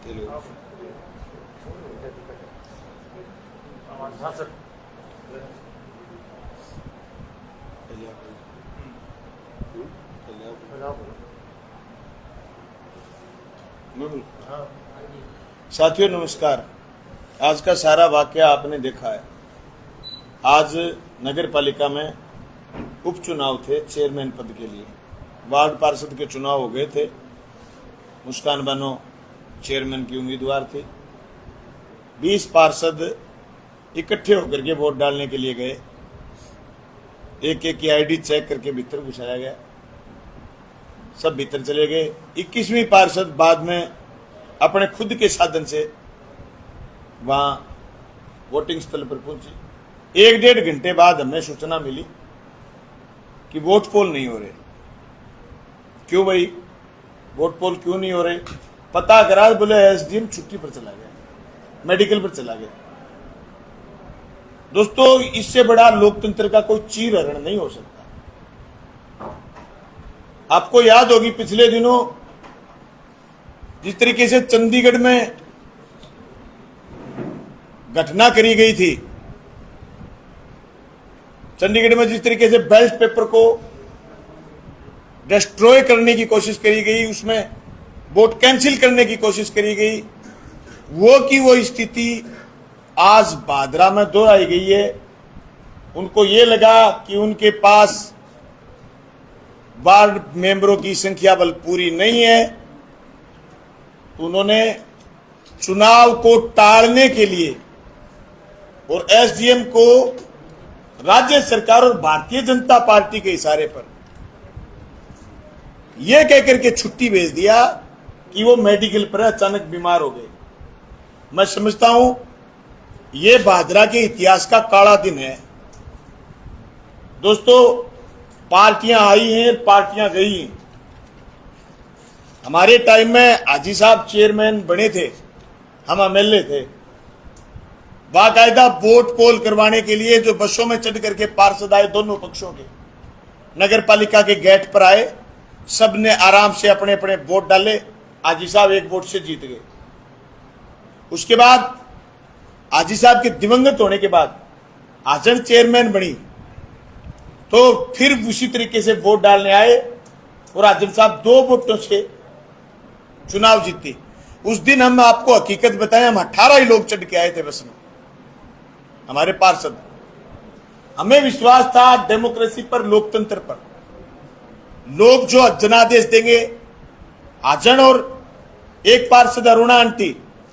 साथियों नमस्कार। आज का सारा वाकया आपने देखा है। आज नगर पालिका में उपचुनाव थे चेयरमैन पद के लिए। वार्ड पार्षद के चुनाव हो गए थे। मुस्कान बानो चेयरमैन की उम्मीदवार थी। 20 पार्षद इकट्ठे होकर के वोट डालने के लिए गए। एक एक की आईडी चेक करके भीतर घुसाया गया। सब भीतर चले गए। 21वीं पार्षद बाद में अपने खुद के साधन से वहां वोटिंग स्थल पर पहुंची। 1-1.5 घंटे बाद हमें सूचना मिली कि वोट पोल नहीं हो रहे। क्यों भाई वोट पोल क्यों नहीं हो रहे? पता करा, बोले एसडीएम छुट्टी पर चला गया, मेडिकल पर चला गया। दोस्तों, इससे बड़ा लोकतंत्र का कोई चीर हरण नहीं हो सकता। आपको याद होगी पिछले दिनों जिस तरीके से चंडीगढ़ में घटना करी गई थी, चंडीगढ़ में जिस तरीके से बैलेट पेपर को डिस्ट्रॉय करने की कोशिश करी गई, उसमें वोट कैंसिल करने की कोशिश करी गई, वो की वो स्थिति आज भादरा में दोहराई गई है। उनको ये लगा कि उनके पास वार्ड मेंबरों की संख्या बल पूरी नहीं है, तो उन्होंने चुनाव को टालने के लिए और एसडीएम को राज्य सरकार और भारतीय जनता पार्टी के इशारे पर यह कहकर के छुट्टी भेज दिया कि वो मेडिकल पर अचानक बीमार हो गए। मैं समझता हूं ये भादरा के इतिहास का काला दिन है। दोस्तों, पार्टियां आई हैं, पार्टियां गई हैं। हमारे टाइम में हाजी साहब चेयरमैन बने थे, हम एमएलए थे। बाकायदा वोट पोल करवाने के लिए जो बसों में चढ़ करके पार्षद आए, दोनों पक्षों के नगर पालिका के गेट पर आए, सबने आराम से अपने अपने वोट डाले। हाजी साहब 1 वोट से जीत गए। उसके बाद हाजी साहब के दिवंगत होने के बाद आजन चेयरमैन बनी, तो फिर उसी तरीके से वोट डालने आए और आजम साहब 2 वोटों से चुनाव जीते। उस दिन हम आपको हकीकत बताएं, हम 18 ही लोग चढ़ के आए थे बस में, हमारे पार्षद। हमें विश्वास था डेमोक्रेसी पर, लोकतंत्र पर। लोग जो जनादेश देंगे, आजन और एक पार्षद अरुणा आंटी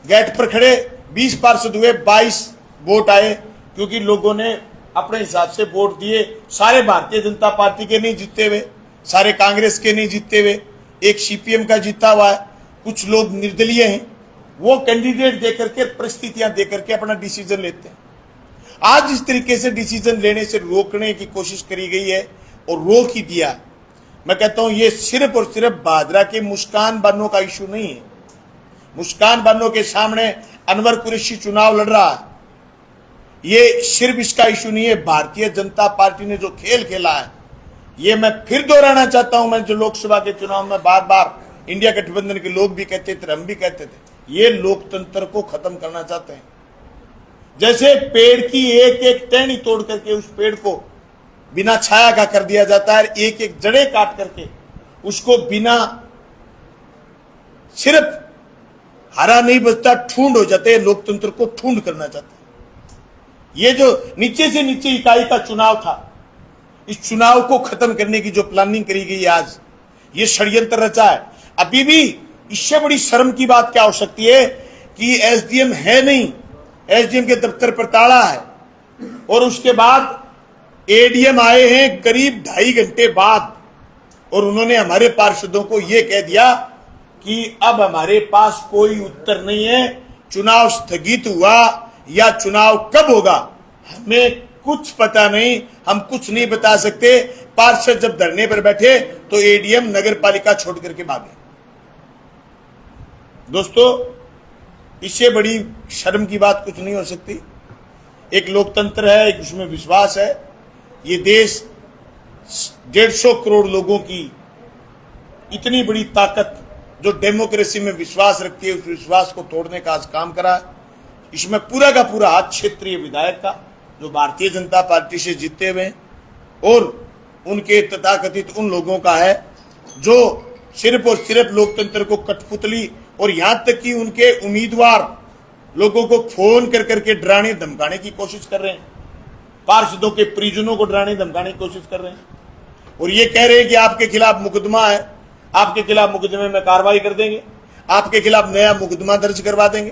गेट पर खड़े, 20 पार्षद हुए, 22 वोट आए, क्योंकि लोगों ने अपने हिसाब से वोट दिए। सारे भारतीय जनता पार्टी के नहीं जीते हुए, सारे कांग्रेस के नहीं जीते हुए, एक सीपीएम का जीता हुआ है, कुछ लोग निर्दलीय हैं। वो कैंडिडेट देकर के, परिस्थितियां देकर के अपना डिसीजन लेते हैं। आज इस तरीके से डिसीजन लेने से रोकने की कोशिश करी गई है और रोक ही दिया। मैं कहता हूं ये सिर्फ और सिर्फ भादरा के मुस्कान बानो का इशू नहीं है। मुस्कान बानो के सामने अनवर कुरैशी चुनाव लड़ रहा है। ये सिर्फ इसका इशू नहीं है। भारतीय जनता पार्टी ने जो खेल खेला है, ये मैं फिर दोहराना चाहता हूं। मैं जो लोकसभा के चुनाव में बार बार इंडिया गठबंधन के लोग भी कहते थे, हम भी कहते थे, ये लोकतंत्र को खत्म करना चाहते हैं। जैसे पेड़ की एक एक टहनी तोड़ करके उस पेड़ को बिना छाया का कर दिया जाता है, एक एक जड़ें काट करके उसको बिना सिर्फ हरा नहीं बचता, ठूंड हो जाते हैं। लोकतंत्र को ठूंड करना चाहते हैं। ये जो नीचे से नीचे इकाई का चुनाव था, इस चुनाव को खत्म करने की जो प्लानिंग करी गई आज, ये षड्यंत्र रचा है। अभी भी इससे बड़ी शर्म की बात क्या हो सकती है कि एसडीएम है नहीं, एसडीएम के दफ्तर पर ताला है, और उसके बाद एडीएम आए हैं करीब 2.5 घंटे बाद, और उन्होंने हमारे पार्षदों को यह कह दिया कि अब हमारे पास कोई उत्तर नहीं है, चुनाव स्थगित हुआ या चुनाव कब होगा हमें कुछ पता नहीं, हम कुछ नहीं बता सकते। पार्षद जब धरने पर बैठे तो एडीएम नगर पालिका छोड़ करके भागे। दोस्तों, इससे बड़ी शर्म की बात कुछ नहीं हो सकती। एक लोकतंत्र है, एक उसमें विश्वास है। ये देश 150 करोड़ लोगों की इतनी बड़ी ताकत जो डेमोक्रेसी में विश्वास रखती है, उस विश्वास को तोड़ने का आज काम करा। इसमें पूरा का पूरा हाथ क्षेत्रीय विधायक का, जो भारतीय जनता पार्टी से जीते हुए हैं, और उनके तथाकथित उन लोगों का है जो सिर्फ और सिर्फ लोकतंत्र को कठपुतली, और यहां तक कि उनके उम्मीदवार लोगों को फोन कर करके डराने धमकाने की कोशिश कर रहे हैं, पार्षदों के परिजनों को डराने धमकाने की कोशिश कर रहे हैं, और ये कह रहे हैं कि आपके खिलाफ मुकदमा है, आपके खिलाफ मुकदमे में कार्रवाई कर देंगे, आपके खिलाफ नया मुकदमा दर्ज करवा देंगे।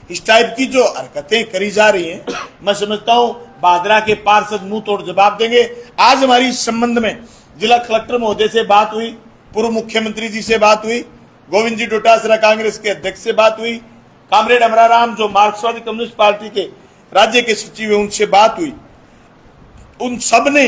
इस टाइप की जो हरकतें करी जा रही हैं, मैं समझता हूं भादरा के पार्षद मुंह तोड़ जवाब देंगे। आज हमारी इस संबंध में जिला कलेक्टर महोदय से बात हुई, पूर्व मुख्यमंत्री जी से बात हुई, गोविंद जी डोटासरा कांग्रेस के अध्यक्ष से बात हुई, कामरेड अमराराम जो मार्क्सवादी कम्युनिस्ट पार्टी के राज्य के सचिव है उनसे बात हुई। उन सब ने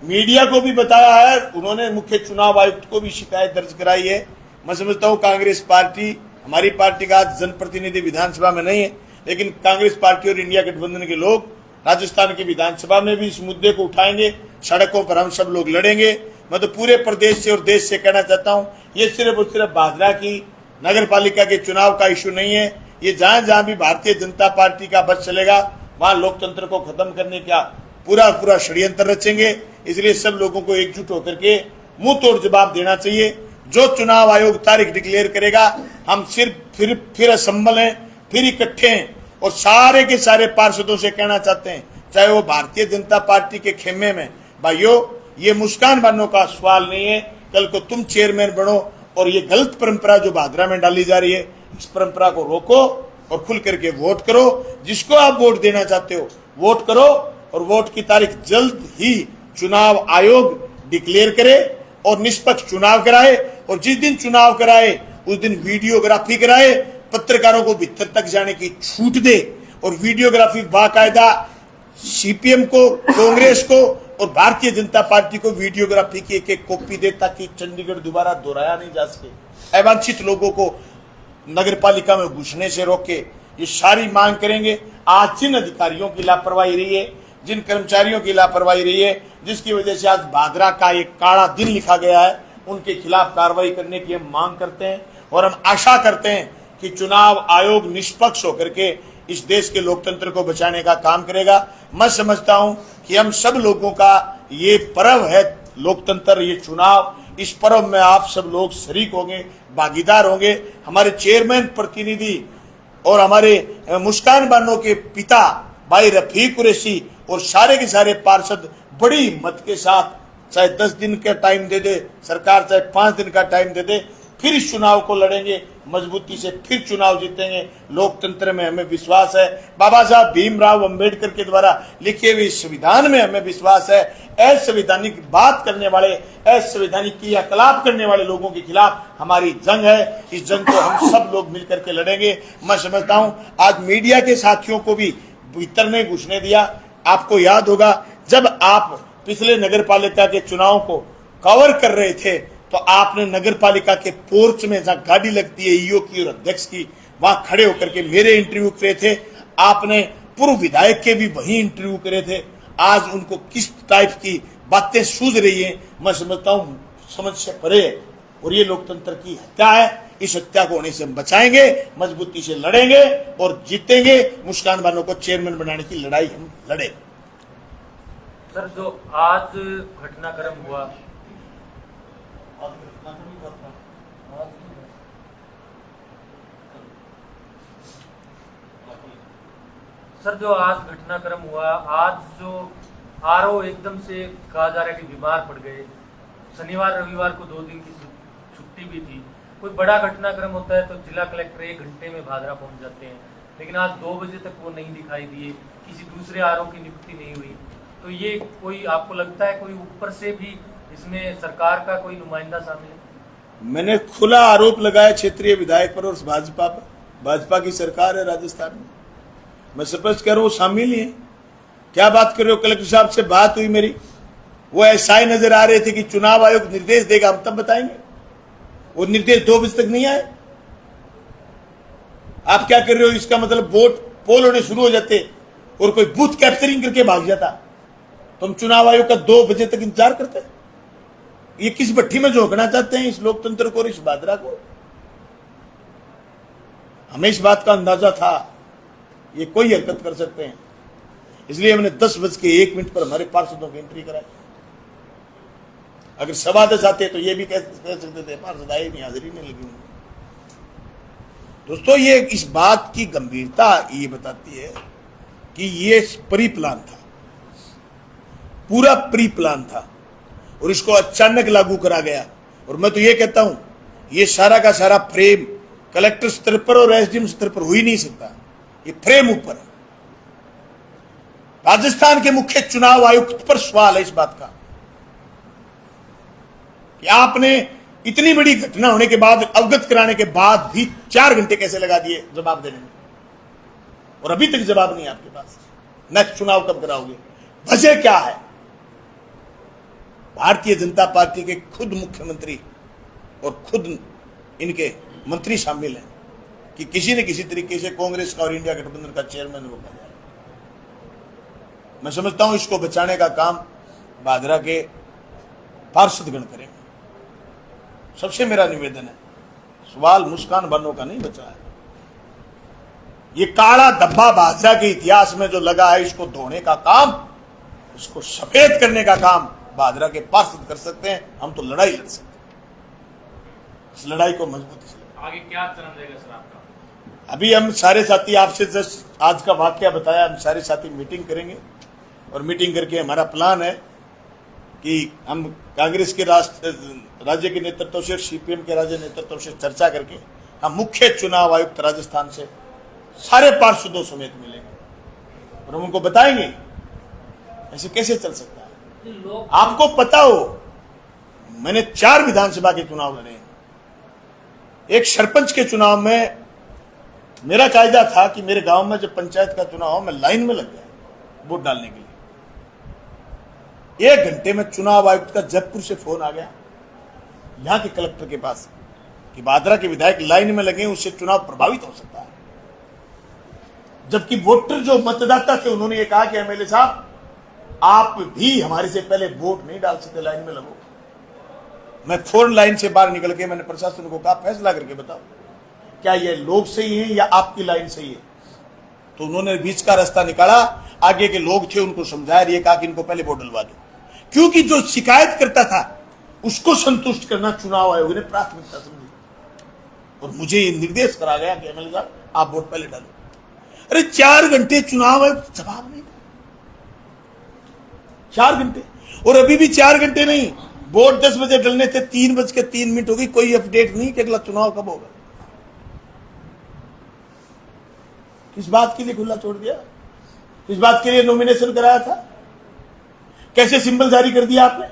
मीडिया को भी बताया है, उन्होंने मुख्य चुनाव आयुक्त को भी शिकायत दर्ज कराई है। मैं समझता हूं कांग्रेस पार्टी, हमारी पार्टी का जनप्रतिनिधि विधानसभा में नहीं है, लेकिन कांग्रेस पार्टी और इंडिया गठबंधन के लोग राजस्थान की विधानसभा में भी इस मुद्दे को उठाएंगे, सड़कों पर हम सब लोग लड़ेंगे। मैं तो पूरे प्रदेश से और देश से कहना चाहता हूं, ये सिर्फ और सिर्फ भादरा की नगर पालिका के चुनाव का इशू नहीं है। ये जहां जहां भी भारतीय जनता पार्टी का बस चलेगा, वहां लोकतंत्र को खत्म करने का पूरा षड्यंत्र रचेंगे। इसलिए सब लोगों को एकजुट होकर के मुंह तोड़ जवाब देना चाहिए। जो चुनाव आयोग तारीख डिक्लेयर करेगा, हम सिर्फ फिर असम्बल हैं, फिर इकट्ठे हैं, और सारे के सारे पार्षदों से कहना चाहते हैं, चाहे वो भारतीय जनता पार्टी के खेमे में, भाइयों ये मुस्कान बानो का सवाल नहीं है, कल को तुम चेयरमैन बनो, और ये गलत परंपरा जो भादरा में डाली जा रही है, इस परंपरा को रोको और खुल करके वोट करो। जिसको आप वोट देना चाहते हो वोट करो, और वोट की तारीख जल्द ही चुनाव आयोग डिक्लेयर करे और निष्पक्ष चुनाव कराए, और जिस दिन चुनाव कराए उस दिन वीडियोग्राफी कराए, पत्रकारों को भीतर तक जाने की छूट दे, और वीडियोग्राफी बाकायदा सीपीएम को, कांग्रेस को और भारतीय जनता पार्टी को वीडियोग्राफी की एक कॉपी दे, ताकि चंडीगढ़ दोबारा दोहराया नहीं जा सके। अवांछित लोगों को नगर पालिका में घुसने से रोके, ये सारी मांग करेंगे। आज जिन अधिकारियों की लापरवाही रही है, जिन कर्मचारियों की लापरवाही रही है, जिसकी वजह से आज भादरा का एक काला दिन लिखा गया है, उनके खिलाफ कार्रवाई करने की हम मांग करते हैं, और हम आशा करते हैं कि चुनाव आयोग निष्पक्ष होकर के इस देश के लोकतंत्र को बचाने का काम करेगा। मैं समझता हूं कि हम सब लोगों का ये पर्व है लोकतंत्र, ये चुनाव, इस पर्व में आप सब लोग शरीक होंगे, भागीदार होंगे। हमारे चेयरमैन प्रतिनिधि और हमारे मुस्कान बानो के पिता भाई रफीक कुरैशी और सारे के सारे पार्षद बड़ी हिम्मत के साथ, चाहे 10 दिन का टाइम दे दे सरकार, चाहे 5 दिन का टाइम दे दे, फिर इस चुनाव को लड़ेंगे मजबूती से, फिर चुनाव जीतेंगे। लोकतंत्र में हमें विश्वास है, बाबा साहब भीमराव अंबेडकर के द्वारा लिखे हुए संविधान में हमें विश्वास है। असंवैधानिक बात करने वाले, असंवैधानिक क्रियाकलाप करने वाले लोगों के खिलाफ हमारी जंग है। इस जंग को हम सब लोग मिलकर के लड़ेंगे। मैं समझता हूं आज मीडिया के साथियों को भी भीतर नहीं घुसने दिया। आपको याद होगा जब आप पिछले नगर पालिका के चुनाव को कवर कर रहे थे, तो आपने नगर पालिका के पोर्च में जहां गाड़ी लगती है ईओ की और अध्यक्ष की, वहां खड़े होकर के मेरे इंटरव्यू करे थे। आपने पूर्व विधायक के भी वही इंटरव्यू करे थे। आज उनको किस टाइप की बातें सूझ रही है, मैं समझता हूं समझ से परे है, और ये लोकतंत्र की हत्या है। इस हत्या को होने से हम बचाएंगे, मजबूती से लड़ेंगे और जीतेंगे। मुस्कान बानो को चेयरमैन बनाने की लड़ाई हम लड़े। सर, जो आज घटनाक्रम हुआ, सर जो आज घटनाक्रम हुआ, आज जो आरओ एकदम से कहा जा रहा है कि बीमार पड़ गए, शनिवार रविवार को 2 दिन की छुट्टी भी थी। कोई बड़ा घटनाक्रम होता है तो जिला कलेक्टर 1 घंटे में भादरा पहुंच जाते हैं, लेकिन आज 2 बजे तक वो नहीं दिखाई दिए, किसी दूसरे आरओ की नियुक्ति नहीं हुई। तो ये कोई आपको लगता है कोई ऊपर से भी इसमें सरकार का कोई नुमाइंदा शामिल है? मैंने खुला आरोप लगाया क्षेत्रीय विधायक पर और भाजपा पर। भाजपा की सरकार है राजस्थान में, मैं स्पष्ट कह रहा हूं शामिल ही है। क्या बात कर रहे हो? कलेक्टर साहब से बात हुई मेरी, वो ऐसा ही नजर आ रहे थे कि चुनाव आयोग निर्देश देगा, हम तब बताएंगे। वो निर्देश 2 बजे तक नहीं आए। आप क्या कर रहे हो? इसका मतलब वोट पोल होने शुरू हो जाते और कोई बूथ कैप्चरिंग करके भाग जाता, तो हम चुनाव आयोग का 2 बजे तक इंतजार करते। ये किस भट्टी में झोंकना चाहते हैं इस लोकतंत्र को और इस भादरा को? हमें इस बात का अंदाजा था ये कोई हरकत कर सकते हैं, इसलिए हमने 10:01 पर हमारे पार्षदों की एंट्री कराई। अगर 10:15 आते तो ये भी कह सकते थे पार्षद आए नहीं, हाजिरी नहीं लगी। दोस्तों, ये इस बात की गंभीरता ये बताती है कि ये प्री प्लान था, पूरा प्री प्लान था और इसको अचानक लागू करा गया। और मैं तो ये कहता हूं ये सारा का सारा फ्रेम कलेक्टर स्तर पर और एसडीएम स्तर पर हो ही नहीं सकता, ये फ्रेम ऊपर है। राजस्थान के मुख्य चुनाव आयुक्त पर सवाल है इस बात का कि आपने इतनी बड़ी घटना होने के बाद, अवगत कराने के बाद भी 4 घंटे कैसे लगा दिए जवाब देने में, और अभी तक जवाब नहीं है आपके पास। नेक्स्ट चुनाव कब कराओगे? वजह क्या है? भारतीय जनता पार्टी के खुद मुख्यमंत्री और खुद इनके मंत्री शामिल हैं कि किसी न किसी तरीके से कांग्रेस का और इंडिया गठबंधन का चेयरमैन रोका जाए। मैं समझता हूं इसको बचाने का काम भादरा के पार्षदगण करेंगे। सबसे मेरा निवेदन है, सवाल मुस्कान बनो का नहीं बचा है। ये काला धब्बा भाजपा के इतिहास में जो लगा है, इसको धोने का काम, इसको सफेद करने का काम भादरा के पार्षद कर सकते हैं। हम तो लड़ाई लड़ सकते हैं, इस लड़ाई को मजबूती से। आगे क्या चरण रहेगा सर आपका? अभी हम सारे साथी, आपसे जस्ट आज का वाकया बताया, हम सारे साथी मीटिंग करेंगे और मीटिंग करके हमारा प्लान है कि हम कांग्रेस के राज्य के नेतृत्व से, सीपीएम के राज्य नेतृत्व से चर्चा करके हम मुख्य चुनाव आयुक्त राजस्थान से सारे पार्षदों समेत मिलेंगे और हम उनको बताएंगे ऐसे कैसे चल सकता है। आपको पता हो, मैंने 4 विधानसभा के चुनाव लड़े हैं। एक सरपंच के चुनाव में मेरा कायदा था कि मेरे गांव में जब पंचायत का चुनाव हो, मैं लाइन में लग गया वोट डालने के लिए। 1 घंटे में चुनाव आयुक्त का जयपुर से फोन आ गया यहां के कलेक्टर के पास कि भादरा के विधायक लाइन में लगे, उससे चुनाव प्रभावित हो सकता है। जबकि वोटर जो मतदाता थे उन्होंने ये कहा कि एमएलए साहब आप भी हमारे से पहले वोट नहीं डाल सकते, लाइन में लगो। मैं फौरन लाइन से बाहर निकल के मैंने प्रशासन को कहा फैसला करके बताओ क्या ये लोग सही हैं या आपकी लाइन सही है। तो उन्होंने बीच का रास्ता निकाला, आगे के लोग थे उनको समझाया, ये कहा कि इनको पहले वोट डलवा दो, क्योंकि जो शिकायत करता था उसको संतुष्ट करना चुनाव आयोग ने प्राथमिकता समझी। और मुझे ये निर्देश करा गया कि एमएलए साहब आप वोट पहले डालो। अरे 4 घंटे चुनाव है, जवाब नहीं, 4 घंटे। और अभी भी 4 घंटे नहीं, वोट 10 बजे डलने थे, 3:03 हो गई, कोई अपडेट नहीं कि अगला चुनाव कब होगा। किस बात के लिए खुला छोड़ दिया? किस बात के लिए नॉमिनेशन कराया था? कैसे सिंबल जारी कर दिया आपने?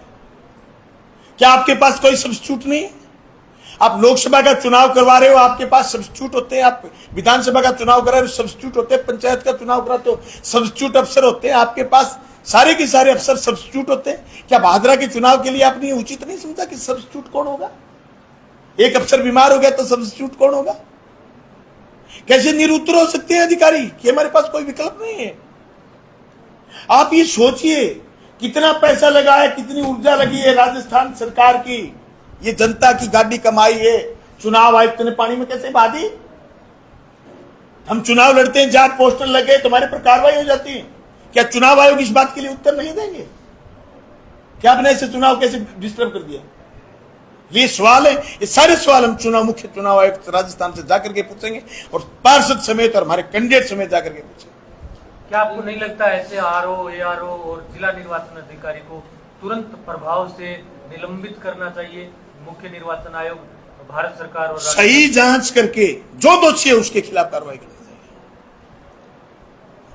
क्या आपके पास कोई सब्स्टिट्यूट नहीं है? आप लोकसभा का चुनाव करवा रहे हो, आपके पास सब्स्टिट्यूट होते हैं। आप विधानसभा का चुनाव करा रहे हो, सब्स्टिट्यूट होते हैं। पंचायत का चुनाव कराते हो, सब्स्टिट्यूट अफसर होते हैं। आपके पास सारे के सारे अफसर सब्स्टिट्यूट होते हैं। क्या भादरा के चुनाव के लिए आपने उचित नहीं समझा कि सब्स्टिट्यूट कौन होगा? एक अफसर बीमार हो गया तो सब्स्टिट्यूट कौन होगा? कैसे निरुत्तर हो सकते हैं अधिकारी कि हमारे पास कोई विकल्प नहीं है? आप ये सोचिए कितना पैसा लगा है, कितनी ऊर्जा लगी है राजस्थान सरकार की, ये जनता की गाड़ी कमाई है। चुनाव आयुक्त ने पानी में कैसे बहा दी? हम चुनाव लड़ते हैं, जहां पोस्टर लगे तुम्हारे पर कार्रवाई हो जाती है। क्या चुनाव आयोग इस बात के लिए उत्तर नहीं देंगे? क्या आपने ऐसे चुनाव कैसे डिस्टर्ब कर दिया? ये सवाल है, ये सारे सवाल हम मुख्य चुनाव आयुक्त राजस्थान से जाकर के पूछेंगे और पार्षद समेत और हमारे कैंडिडेट समेत जाकर के पूछेंगे। क्या आपको नहीं लगता ऐसे आरओ, एआरओ और जिला निर्वाचन अधिकारी को तुरंत प्रभाव से निलंबित करना चाहिए? मुख्य निर्वाचन आयोग, भारत सरकार और सही जांच करके जो दोषी है उसके खिलाफ कार्रवाई करनी चाहिए।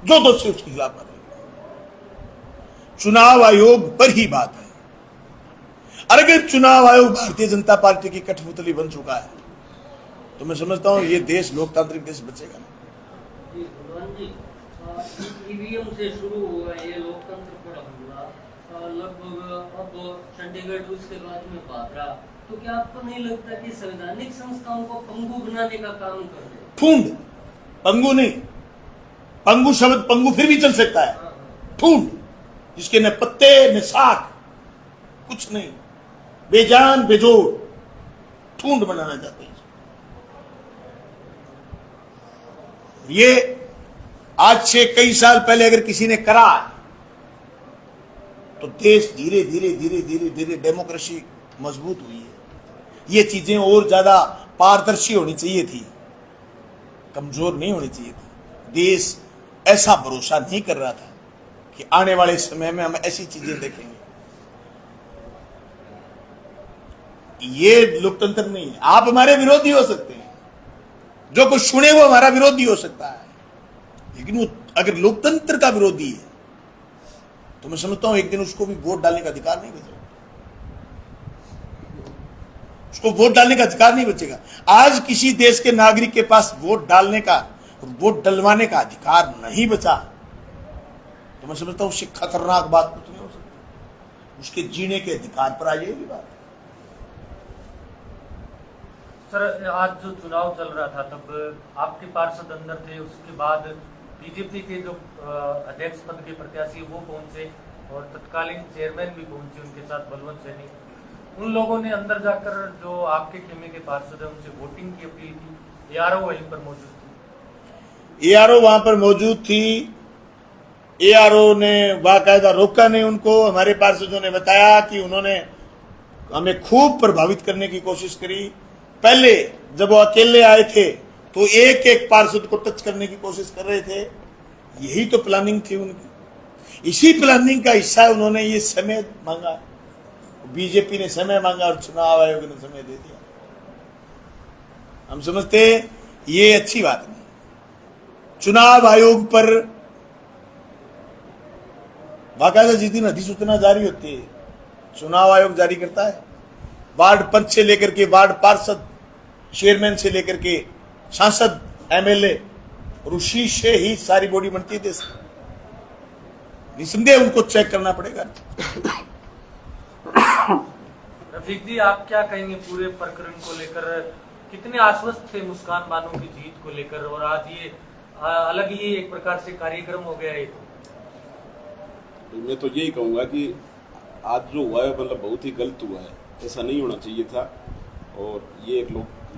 जो दोषी है उसके खिलाफ कार्रवाई। चुनाव आयोग पर ही बात है। अगर चुनाव आयोग भारतीय जनता पार्टी की कठपुतली बन चुका है तो मैं समझता हूं ये देश लोकतांत्रिक देश बचेगा नहीं। ईवीएम से शुरू हुआ ये लोकतंत्र पर हमला, लगभग अब चंडीगढ़, उसके बाद में भादरा, तो क्या आपको नहीं लगता कि संवैधानिक संस्थाओं को पंगु बनाने का काम कर रहे? ठूंढ, पंगु नहीं, पंगु शब्द, पंगु फिर भी चल सकता है। ठूंढ, जिसके न पत्ते न साख, कुछ नहीं, बेजान बेजोड़ ठूंढ बनाना चाहते हैं। ये आज से कई साल पहले अगर किसी ने करा तो देश धीरे धीरे धीरे धीरे धीरे डेमोक्रेसी मजबूत हुई है। ये चीजें और ज्यादा पारदर्शी होनी चाहिए थी, कमजोर नहीं होनी चाहिए थी। देश ऐसा भरोसा नहीं कर रहा था कि आने वाले समय में हम ऐसी चीजें देखेंगे। ये लोकतंत्र नहीं है। आप हमारे विरोधी हो सकते हैं, जो कुछ सुने वो हमारा विरोधी हो सकता है, लेकिन वो अगर लोकतंत्र का विरोधी है तो मैं समझता हूं एक दिन उसको भी वोट डालने का अधिकार नहीं बचेगा। उसको वोट डालने का अधिकार नहीं बचेगा। आज किसी देश के नागरिक के पास वोट डालने का, वोट डलवाने का अधिकार नहीं बचा तो मैं समझता हूं उससे खतरनाक बात कुछ नहीं हो सकती। उसके जीने के अधिकार पर आ जाएगी बात। सर, आज जो चुनाव चल रहा था तब आपके पार्षद अंदर थे, उसके बाद बीजेपी के जो अध्यक्ष पद के प्रत्याशी वो पहुंचे और तत्कालीन चेयरमैन भी पहुंचे उनके साथ बलवंत सैनी। उन लोगों ने अंदर जाकर जो आपके खेमे के पार्षद है उनसे वोटिंग की अपील की। एआरओ वहीं पर मौजूद थी, एआरओ वहां पर मौजूद थी। एआरओ ने बाकायदा रोका नहीं उनको। हमारे पार्षदों ने बताया कि उन्होंने हमें खूब प्रभावित करने की कोशिश करी। पहले जब वो अकेले आए थे तो एक एक पार्षद को टच करने की कोशिश कर रहे थे। यही तो प्लानिंग थी उनकी। इसी प्लानिंग का हिस्सा उन्होंने ये समय मांगा। बीजेपी ने समय मांगा और चुनाव आयोग ने समय दे दिया। हम समझते हैं ये अच्छी बात नहीं। चुनाव आयोग पर बाकायदा जिस दिन अधिसूचना जारी होती है चुनाव आयोग जारी करता है। वार्ड पंच से लेकर के वार्ड पार्षद, चेयरमैन से लेकर के सांसद, एमएलए, और उसी से ही सारी बॉडी बनती है देश। निसंदेह उनको चेक करना पड़ेगा। रफीक जी, आप क्या कहेंगे पूरे प्रकरण को लेकर? कितने आश्वस्त थे मुस्कान बानो की जीत को लेकर, और आज ये अलग ही एक प्रकार से कार्यक्रम हो गया है। मैं तो यही कहूँगा कि आज जो हुआ है मतलब बहुत ही गलत हुआ है। ऐसा नहीं होना चाहिए था और ये एक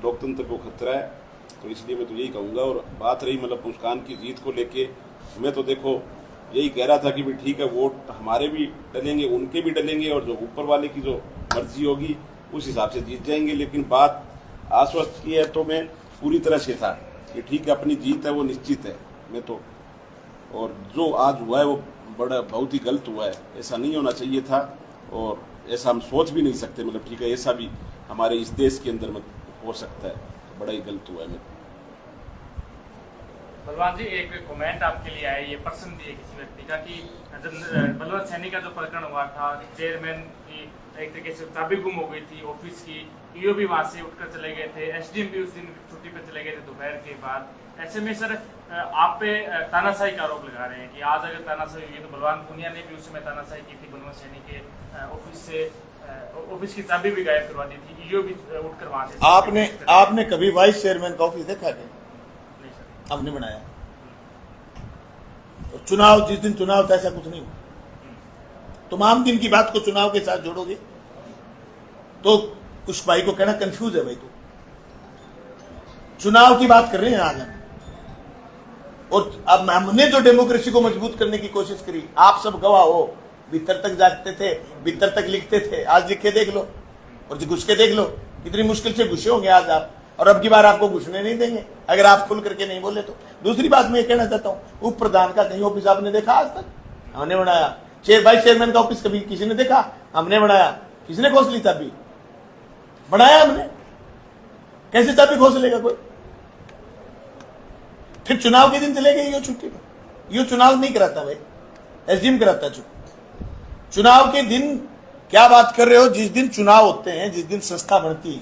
लोकतंत्र को खतरा है। तो इसलिए मैं तो यही कहूँगा। और बात रही मतलब मुस्कान की जीत को लेके, मैं तो देखो यही कह रहा था कि भी ठीक है, वोट हमारे भी डलेंगे, उनके भी डलेंगे, और जो ऊपर वाले की जो मर्जी होगी उस हिसाब से जीत जाएंगे। लेकिन बात आश्वस्त की है तो मैं पूरी तरह से था कि ठीक है, अपनी जीत है वो निश्चित है। मैं तो, और जो आज हुआ है वो बड़ा बहुत ही गलत हुआ है। ऐसा नहीं होना चाहिए था और ऐसा हम सोच भी नहीं सकते। मतलब ठीक है, ऐसा भी हमारे इस देश के अंदर हो सकता है। बड़ा ही गलत हुआ है। बलवान जी, एक कमेंट आपके लिए आया, ये पसंद है किसी व्यक्ति का कि जब बलवंत सैनी का जो प्रकरण हुआ था, चेयरमैन की एक तरीके से चाबी गुम हो गई थी ऑफिस की, ईओ भी वहां से उठकर चले गए थे, एसडीएम भी उस दिन छुट्टी पर चले गए थे दोपहर के बाद। ऐसे में सर आप पे तानाशाही का आरोप लगा रहे हैं कि आज अगर तानाशाही हुई तो बलवान पूनिया ने भी उस समय तानाशाही की थी, बलवंत सैनी के ऑफिस से ऑफिस की चाबी भी गायब करवा दी थी, ईओ भी उठकर वहां से। आपने कभी वाइस चेयरमैन का ऑफिस देखा क्या? नहीं सर, आपने बनाया। तो चुनाव, जिस दिन चुनाव था ऐसा कुछ नहीं हुआ। तुम आम दिन की बात को चुनाव के साथ जोड़ोगे तो कुछ भाई को कहना कंफ्यूज है। भाई तो चुनाव की बात कर रहे हैं आज हम, और अब हमने जो डेमोक्रेसी को मजबूत करने की कोशिश करी, आप सब गवाह हो। भीतर तक जागते थे, भीतर तक लिखते थे, आज लिख के देख लो और घुस के देख लो। कितनी मुश्किल से घुसे होंगे आज आप, और अब की बार आपको घुसने नहीं देंगे अगर आप खुल करके नहीं बोले तो। दूसरी बात मैं ये कहना चाहता हूँ, उप प्रधान का कहीं ऑफिस आपने देखा आज तक? हमने बनाया। वाइस चेयरमैन का ऑफिस कभी किसी ने देखा? हमने बनाया। किसने खोस ली चाबी? बनाया हमने। कैसे चाबी खोस लेगा कोई? फिर चुनाव के दिन चले गए यो छुट्टी पर। यो चुनाव नहीं कराता भाई, एसडीएम कराता छुट्टी। चुनाव के दिन क्या बात कर रहे हो? जिस दिन चुनाव होते हैं, जिस दिन संस्था बनती है,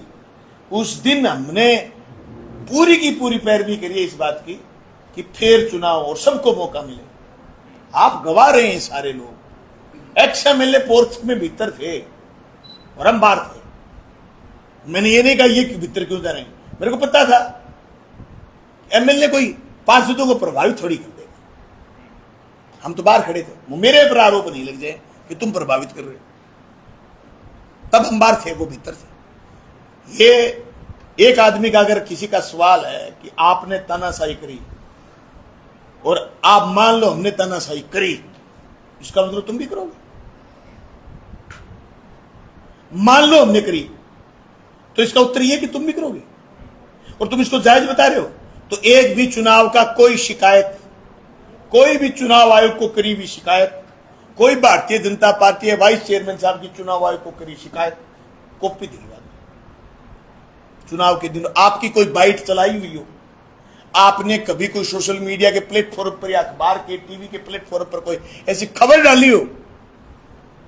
उस दिन हमने पूरी की पूरी पैरवी करी है इस बात की कि फिर चुनाव और सबको मौका मिले। आप गवा रहे हैं सारे लोग। एक्स एमएलए पोर्च में भीतर थे और हम बाहर थे। मैंने ये नहीं कहा ये भीतर क्यों जा रहे हैं, मेरे को पता था एमएलए कोई पार्षदों को प्रभावित थोड़ी कर देगा। हम तो बाहर खड़े थे, मेरे पर आरोप नहीं लग जाए कि तुम प्रभावित कर रहे हो। तब हम बाहर थे, वो भीतर थे। ये एक आदमी का अगर किसी का सवाल है कि आपने तानाशाही करी, और आप मान लो हमने तानाशाही करी, इसका मतलब तुम भी करोगे। मान लो हमने करी तो इसका उत्तर यह कि तुम भी करोगे, और तुम इसको जायज बता रहे हो। तो एक भी चुनाव का कोई शिकायत, कोई भी चुनाव आयोग को करी हुई शिकायत, कोई भारतीय जनता पार्टी या वाइस चेयरमैन साहब की चुनाव आयोग को करी शिकायत कॉपी दिलवा दो। चुनाव के दिन आपकी कोई बाइट चलाई हुई हो, आपने कभी कोई सोशल मीडिया के प्लेटफॉर्म पर या अखबार के टीवी के प्लेटफॉर्म पर कोई ऐसी खबर डाली हो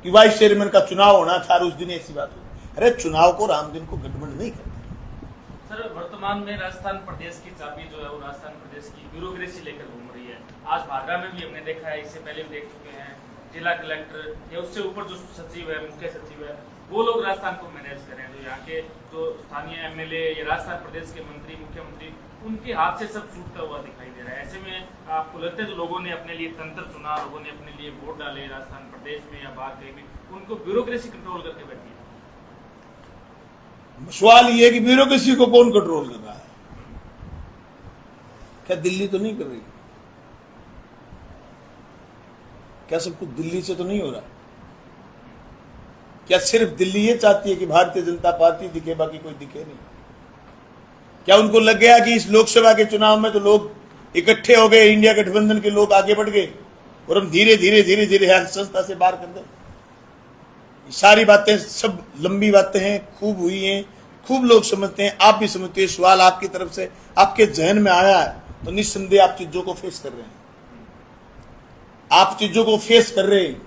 कि वाइस चेयरमैन का चुनाव होना था और उस दिन ऐसी बात हो। अरे चुनाव को राम दिन को गड़बड़ नहीं करते। सर, वर्तमान में राजस्थान प्रदेश की चाबी जो है वो राजस्थान प्रदेश की ब्यूरोक्रेसी लेकर घूम रही है। आज भागरा में भी हमने देखा है, इससे पहले भी देख चुके हैं, जिला कलेक्टर या उससे ऊपर जो सचिव है, मुख्य सचिव है, वो लोग राजस्थान को मैनेज करें। जो यहाँ के जो स्थानीय एमएलए या राजस्थान प्रदेश के मंत्री, मुख्यमंत्री, उनके हाथ से सब छूटता हुआ दिखाई दे रहा है। ऐसे में आपको लगता है जो लोगों ने अपने लिए तंत्र चुना, लोगों ने अपने लिए वोट डाले राजस्थान प्रदेश में या बाहर कहीं भी, उनको ब्यूरोक्रेसी कंट्रोल करके बैठी है। सवाल ये है कि ब्यूरोक्रेसी को कौन कंट्रोल कर रहा है? क्या दिल्ली तो नहीं कर रही? क्या सब कुछ दिल्ली से तो नहीं हो रहा? क्या सिर्फ दिल्ली ये चाहती है कि भारतीय जनता पार्टी दिखे, बाकी कोई दिखे नहीं? क्या उनको लग गया कि इस लोकसभा के चुनाव में तो लोग इकट्ठे हो गए, इंडिया गठबंधन के लोग आगे बढ़ गए और हम धीरे धीरे धीरे धीरे हर संस्था से बाहर कर दें? सारी बातें सब लंबी बातें हैं, खूब हुई हैं, खूब लोग समझते हैं, आप भी समझते हैं। सवाल आपकी तरफ से आपके जहन में आया है तो निस्संदेह आप चीजों को फेस कर रहे हैं, आप चीजों को फेस कर रहे हैं।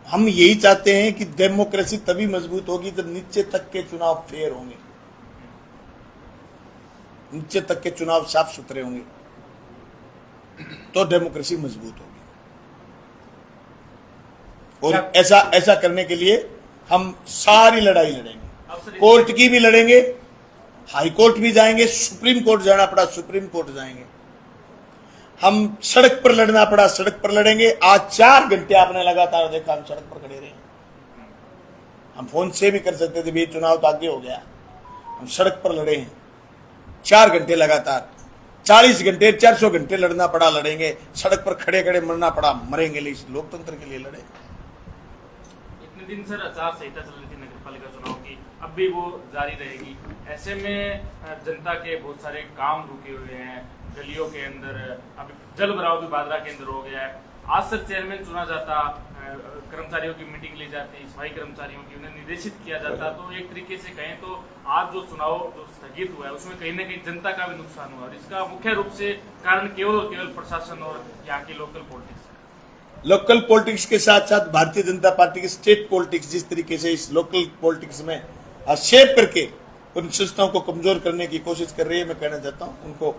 हम यही चाहते हैं कि डेमोक्रेसी तभी मजबूत होगी जब नीचे तक के चुनाव फेयर होंगे, नीचे तक के चुनाव साफ सुथरे होंगे, तो डेमोक्रेसी मजबूत होगी। और ऐसा करने के लिए हम सारी लड़ाई लड़ेंगे, कोर्ट की भी लड़ेंगे, हाई कोर्ट भी जाएंगे, सुप्रीम कोर्ट जाना पड़ा सुप्रीम कोर्ट जाएंगे, हम सड़क पर लड़ना पड़ा सड़क पर लड़ेंगे। आज 4 घंटे आपने लगातार देखा, हम सड़क पर खड़े रहे। हम फोन से भी कर सकते थे, भी चुनाव तो आगे हो गया, हम सड़क पर लड़े हैं 4 घंटे लगातार। 40 घंटे 400 घंटे लड़ना पड़ा लड़ेंगे, सड़क पर खड़े खड़े मरना पड़ा मरेंगे, इस लोकतंत्र के लिए लड़े। इतने दिन सर आचार संहिता चल रही थी नगर पालिका चुनाव की, अब भी वो जारी रहेगी। ऐसे में जनता के बहुत सारे काम रुके हुए हैं गलियों के अंदर, अब जल भराव भी भादरा के अंदर हो गया है। आज सर चेयरमैन चुना जाता, कर्मचारियों की मीटिंग ली जाती, सफाई कर्मचारियों की उन्हें निर्देशित किया जाता, तो एक तरीके से कहें तो आज जो चुनाव जो स्थगित हुआ है उसमें कहीं ना कहीं जनता का भी नुकसान हुआ, और इसका मुख्य रूप से कारण केवल प्रशासन और यहाँ की लोकल पॉलिटिक्स। लोकल पॉलिटिक्स के साथ साथ भारतीय जनता पार्टी की स्टेट पॉलिटिक्स जिस तरीके से इस लोकल पॉलिटिक्स में हस्तक्षेप करके उन संस्थाओं को कमजोर करने की कोशिश कर रही है, मैं कहना चाहता हूं उनको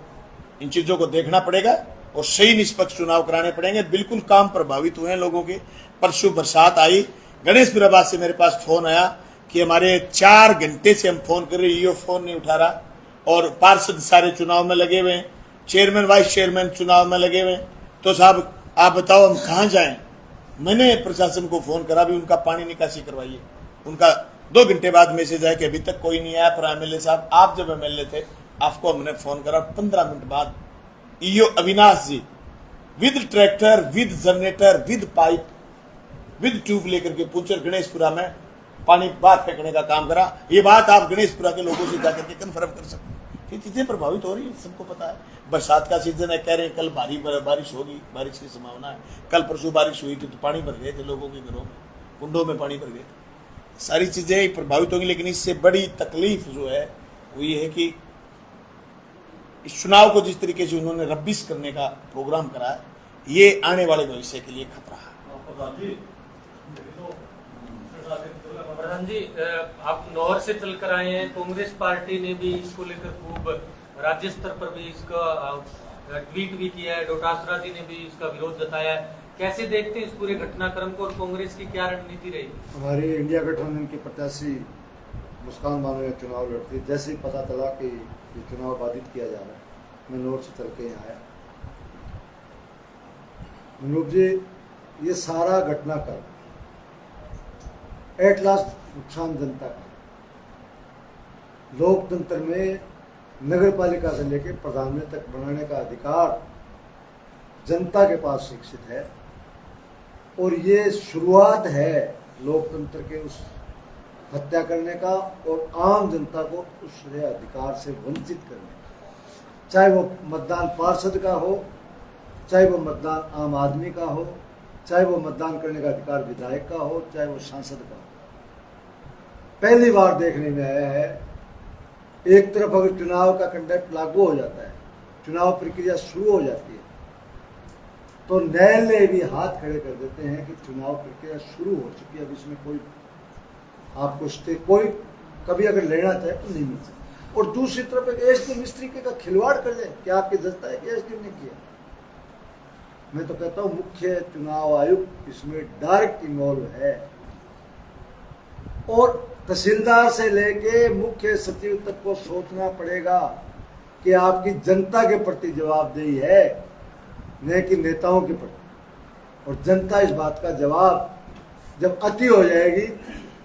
इन चीजों को देखना पड़ेगा और सही निष्पक्ष चुनाव कराने पड़ेंगे। बिल्कुल काम प्रभावित हुए हैं लोगों के। परसों बरसात आई, गणेशपुराबाद से मेरे पास फोन आया कि हमारे 4 घंटे से हम फोन कर रहे, ये फोन नहीं उठा रहा, और पार्षद सारे चुनाव में लगे हुए हैं, चेयरमैन वाइस चेयरमैन चुनाव में लगे हुए हैं। तो साहब आप बताओ हम कहाँ जाएं? मैंने प्रशासन को फोन करा, भी उनका पानी निकासी करवाइए। उनका 2 घंटे बाद मैसेज आया कि अभी तक कोई नहीं आया। पर एमएलए साहब आप जब एमएलए थे आपको हमने फोन करा, 15 मिनट बाद EO Avinash ji with tractor, with generator, with pipe, with tube लेकर के पूछर गणेशपुरा में पानी बाहर फेंकने का काम करा। ये बात आप गणेशपुरा के लोगों से जाकर के कन्फर्म कर सकते हैं। ये चीजें प्रभावित हो रही है, सबको पता है। बरसात का सीजन है, कह रहे हैं कल भारी बारिश होगी, बारिश की संभावना है। कल परसों बारिश हुई थी तो पानी भर गए थे लोगों के घरों में, कुंडों में पानी भर गए। सारी चीजें प्रभावित होंगी, लेकिन इससे बड़ी तकलीफ जो है वो ये है कि इस चुनाव को जिस तरीके से उन्होंने रब्बिश करने का प्रोग्राम करा है, ये आने वाले भविष्य के लिए खतरा है। प्रधान जी, आप नौर से चलकर आए हैं, कांग्रेस पार्टी ने भी इसको लेकर खूब राज्य स्तर पर भी इसका ट्वीट भी किया है, डोटासरा जी ने भी इसका विरोध जताया है। कैसे देखते हैं इस पूरे घटनाक्रम को और कांग्रेस की क्या रणनीति रही? हमारी इंडिया गठबंधन की प्रत्याशी मुस्कान बानो चुनाव लड़ती, जैसे ही पता चला कि ये चुनाव बाधित किया जा रहा है, मैं नोट से चल के यहाँ आया। मनोज जी, ये सारा घटनाक्रम एट लास्ट नुकसान जनता का। लोकतंत्र में नगर पालिका से लेकर प्रधानमंत्री तक बनाने का अधिकार जनता के पास शिक्षित है और ये शुरुआत है लोकतंत्र के उस हत्या करने का और आम जनता को उस अधिकार से वंचित करने का। चाहे वो मतदान पार्षद का हो, चाहे वो मतदान आम आदमी का हो, चाहे वो मतदान करने का अधिकार विधायक का हो, चाहे वो सांसद का हो। पहली बार देखने में आया है, एक तरफ अगर चुनाव का कंडक्ट लागू हो जाता है, चुनाव प्रक्रिया शुरू हो जाती है, तो न्यायालय भी हाथ खड़े कर देते हैं कि चुनाव प्रक्रिया शुरू हो चुकी है, अब इसमें कोई आपको स्टे कोई कभी अगर लेना चाहे तो नहीं मिल सकता। और दूसरी तरफ एक एसडीएम इस तरीके का खिलवाड़ कर ले, क्या आपके जजता है कि एसडीएम ने किया? मैं तो कहता हूँ मुख्य चुनाव आयुक्त इसमें डायरेक्ट इन्वॉल्व है और तहसीलदार से लेके मुख्य सचिव तक को सोचना पड़ेगा कि आपकी जनता के प्रति जवाबदेही है, न कि नेताओं के प्रति। और जनता इस बात का जवाब जब अति हो जाएगी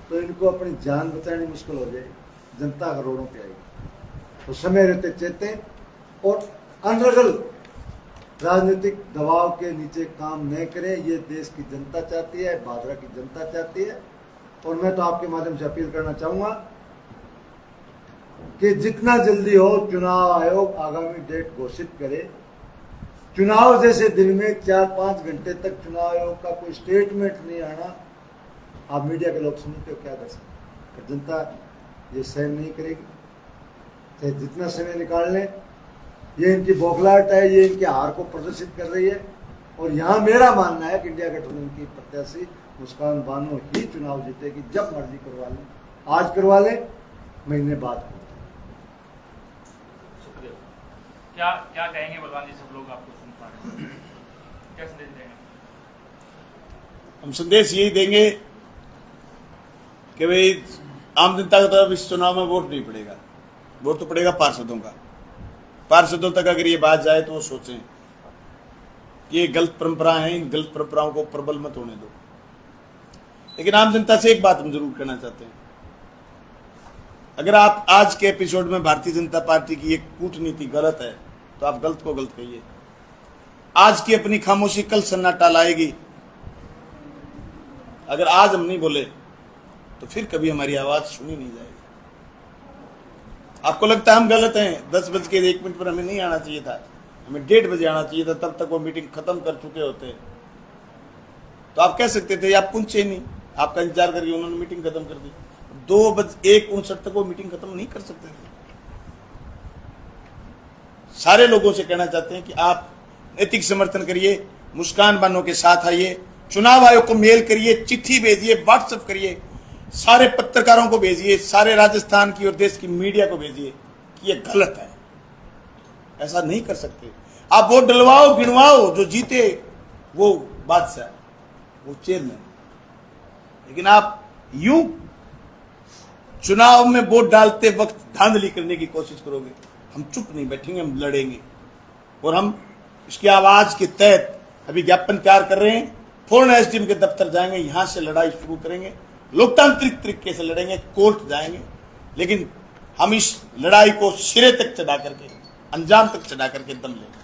तो इनको अपनी जान बचानी मुश्किल हो जाएगी, जनता करोड़ों पे आएगी। तो समय रहते चेतें और अनर्गल राजनीतिक दबाव के नीचे काम न करें। ये देश की जनता चाहती है, भादरा की जनता चाहती है। और मैं तो आपके माध्यम से अपील करना चाहूंगा कि जितना जल्दी हो चुनाव आयोग आगामी डेट घोषित करे। चुनाव जैसे दिन में 4-5 घंटे तक चुनाव आयोग का कोई स्टेटमेंट नहीं आना, आप मीडिया के लोग सुनते हो क्या कर सकते, पर जनता ये सहन नहीं करेगी। चाहे जितना समय निकाल लें, ये इनकी बौखलाहट है, ये इनके हार को प्रदर्शित कर रही है। और यहाँ मेरा मानना है कि इंडिया गठबंधन की प्रत्याशी मुस्कान बानो ही चुनाव जीतेगी। जब मर्जी करवा लें, आज करवा लें, महीने बाद करवा लें। शुक्रिया। क्या क्या कहेंगे बलवान जी, सब लोग आपको सुन पा रहे हैं, क्या संदेश देंगे? हम संदेश यही देंगे कि भाई आम जनता का तो इस चुनाव में वोट नहीं पड़ेगा, वोट तो पड़ेगा पार्षदों का। पार्षदों तक अगर ये बात जाए तो वो सोचें कि ये गलत परंपरा है, इन गलत परंपराओं को प्रबल मत होने दो। लेकिन आम जनता से एक बात हम जरूर कहना चाहते हैं, अगर आप आज के एपिसोड में भारतीय जनता पार्टी की एक कूटनीति गलत है तो आप गलत को गलत कहिए। आज की अपनी खामोशी कल सन्नाटा लाएगी। अगर आज हम नहीं बोले तो फिर कभी हमारी आवाज सुनी नहीं जाएगी। आपको लगता है हम गलत हैं, 10:01 पर हमें नहीं आना चाहिए था, हमें 1:30 बजे आना चाहिए था, तब तक वो मीटिंग खत्म कर चुके होते। तो आप कह सकते थे आप पूछे नहीं, आपका इंतजार करके उन्होंने मीटिंग खत्म कर दी। 2:59 तक वो मीटिंग खत्म नहीं कर सकते थे। सारे लोगों से कहना चाहते हैं कि आप नैतिक समर्थन करिए, मुस्कान बानो के साथ आइए, चुनाव आयोग को मेल करिए, चिट्ठी भेजिए, व्हाट्सएप करिए, सारे पत्रकारों को भेजिए, सारे राजस्थान की और देश की मीडिया को भेजिए कि ये गलत है, ऐसा नहीं कर सकते। आप वोट डलवाओ, गिनवाओ, जो जीते वो बादशाह, वो चेयरमैन। लेकिन आप यूं चुनाव में वोट डालते वक्त धांधली करने की कोशिश करोगे, हम चुप नहीं बैठेंगे, हम लड़ेंगे। और हम इसकी आवाज के तहत अभी ज्ञापन तैयार कर रहे हैं, फौरन एसडीएम के दफ्तर जाएंगे, यहां से लड़ाई शुरू करेंगे, लोकतांत्रिक तरीके से लड़ेंगे, कोर्ट जाएंगे। लेकिन हम इस लड़ाई को सिरे तक चढ़ा करके, अंजाम तक चढ़ा करके दम लेंगे।